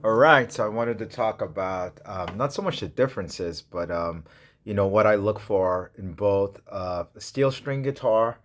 All right, so I wanted to talk about not so much the differences, but what I look for in both a steel string guitar,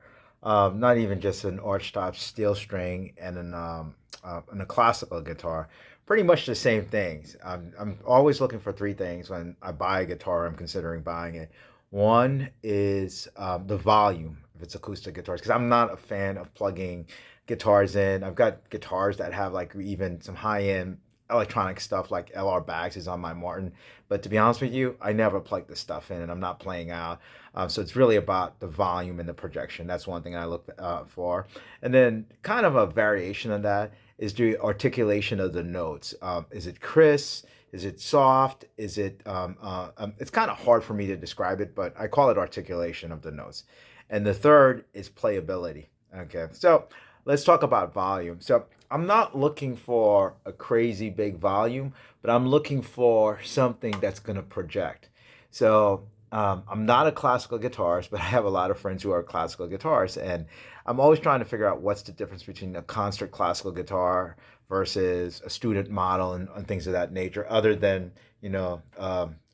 not even just an archtop steel string, and a classical guitar. Pretty much the same things. I'm always looking for three things when I buy a guitar. I'm considering buying it. One is the volume if it's acoustic guitars, because I'm not a fan of plugging guitars in. I've got guitars that have like even some high end electronic stuff like LR Bags is on my Martin. But to be honest with you, I never plug this stuff in and I'm not playing out. So it's really about the volume and the projection. That's one thing I look for. And then kind of a variation of that is the articulation of the notes. Is it crisp? Is it soft? Is it? It's kind of hard for me to describe it, but I call it articulation of the notes. And the third is playability. Okay, so let's talk about volume. So I'm not looking for a crazy big volume, but I'm looking for something that's going to project. So I'm not a classical guitarist, but I have a lot of friends who are classical guitarists, and I'm always trying to figure out what's the difference between a concert classical guitar versus a student model and things of that nature, other than,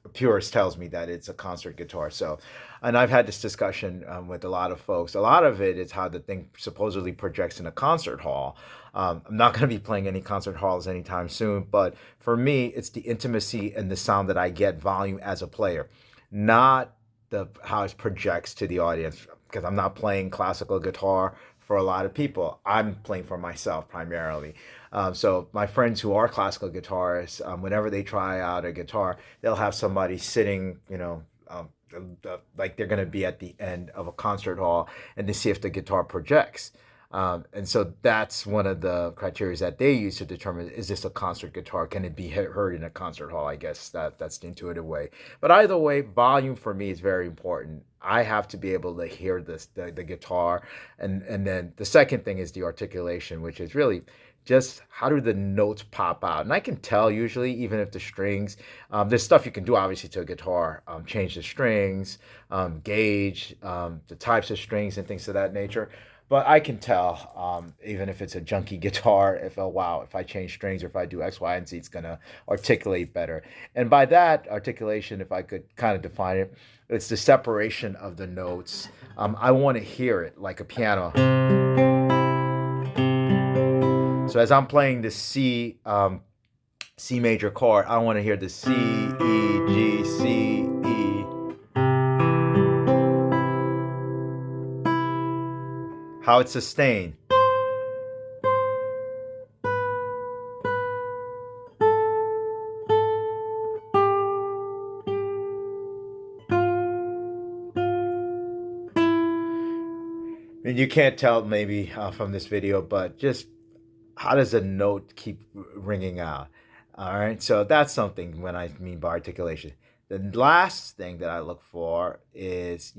a purist tells me that it's a concert guitar. So, and I've had this discussion with a lot of folks. A lot of it is how the thing supposedly projects in a concert hall. I'm not going to be playing any concert halls anytime soon, but for me, it's the intimacy and the sound that I get volume as a player, not the how it projects to the audience. Because I'm not playing classical guitar for a lot of people. I'm playing for myself primarily. So my friends who are classical guitarists, whenever they try out a guitar, they'll have somebody sitting, like they're going to be at the end of a concert hall and to see if the guitar projects. And so that's one of the criteria that they use to determine, is this a concert guitar? Can it be heard in a concert hall? I guess that's the intuitive way. But either way, volume for me is very important. I have to be able to hear the guitar. And then the second thing is the articulation, which is really just how do the notes pop out. And I can tell usually, even if the strings, there's stuff you can do obviously to a guitar, change the strings, gauge the types of strings and things of that nature. But I can tell, even if it's a junky guitar, if, oh wow, if I change strings or if I do X, Y, and Z, it's gonna articulate better. And by that articulation, if I could kind of define it, it's the separation of the notes. I want to hear it like a piano. So as I'm playing the C major chord, I want to hear the C, E, G, C, E. How it's sustained. And you can't tell maybe from this video, but just how does a note keep ringing out? All right, so that's something when I mean by articulation. The last thing that I look for is,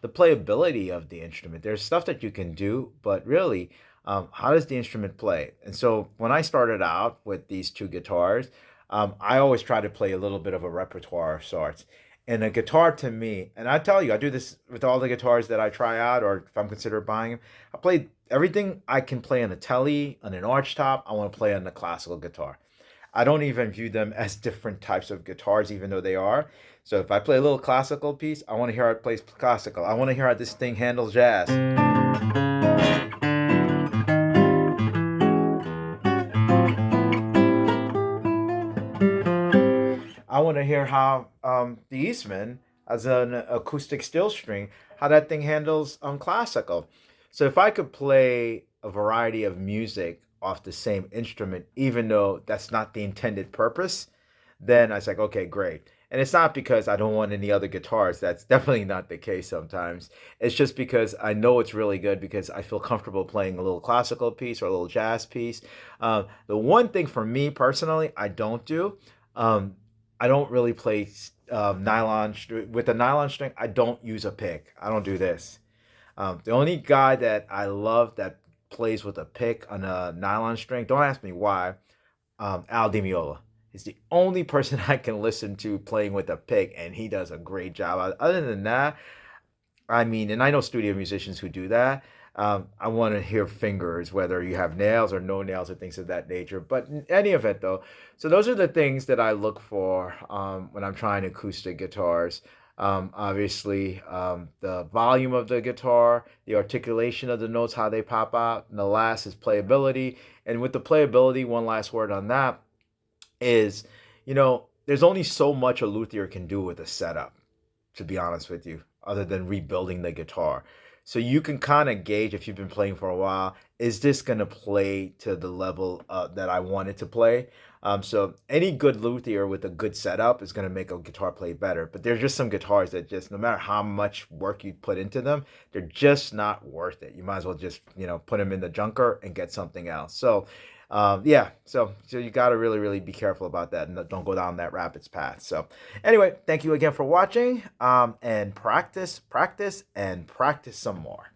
the playability of the instrument. There's stuff that you can do, but really, how does the instrument play? And so when I started out with these two guitars, I always try to play a little bit of a repertoire of sorts. And a guitar to me, and I tell you, I do this with all the guitars that I try out, or if I'm considered buying them. I play everything I can play on a telly, on an arch top. I want to play on the classical guitar. I don't even view them as different types of guitars, even though they are. So if I play a little classical piece, I want to hear how it plays classical. I want to hear how this thing handles jazz. I want to hear how the Eastman, as an acoustic steel string, how that thing handles classical. So if I could play a variety of music off the same instrument, even though that's not the intended purpose, then I was like, okay, great. And it's not because I don't want any other guitars. That's definitely not the case sometimes. It's just because I know it's really good because I feel comfortable playing a little classical piece or a little jazz piece. The one thing for me personally, I don't do, um, I don't really play with a nylon string. I don't use a pick. I don't do this. The only guy that I love that plays with a pick on a nylon string, don't ask me why, Al Di Meola. He's the only person I can listen to playing with a pick, and he does a great job. Other than that, I mean, and I know studio musicians who do that. I want to hear fingers, whether you have nails or no nails or things of that nature. But in any event, though, so those are the things that I look for when I'm trying acoustic guitars. Obviously, the volume of the guitar, the articulation of the notes, how they pop out. And the last is playability. And with the playability, one last word on that is, there's only so much a luthier can do with a setup. to be honest with you, other than rebuilding the guitar. So you can kind of gauge if you've been playing for a while, is this going to play to the level that I want it to play? So any good luthier with a good setup is going to make a guitar play better. But there's just some guitars that just, no matter how much work you put into them, they're just not worth it. You might as well just, put them in the junker and get something else. So yeah, so you got to really, really be careful about that and don't go down that rabbit's path. So anyway, thank you again for watching, and practice, practice, and practice some more.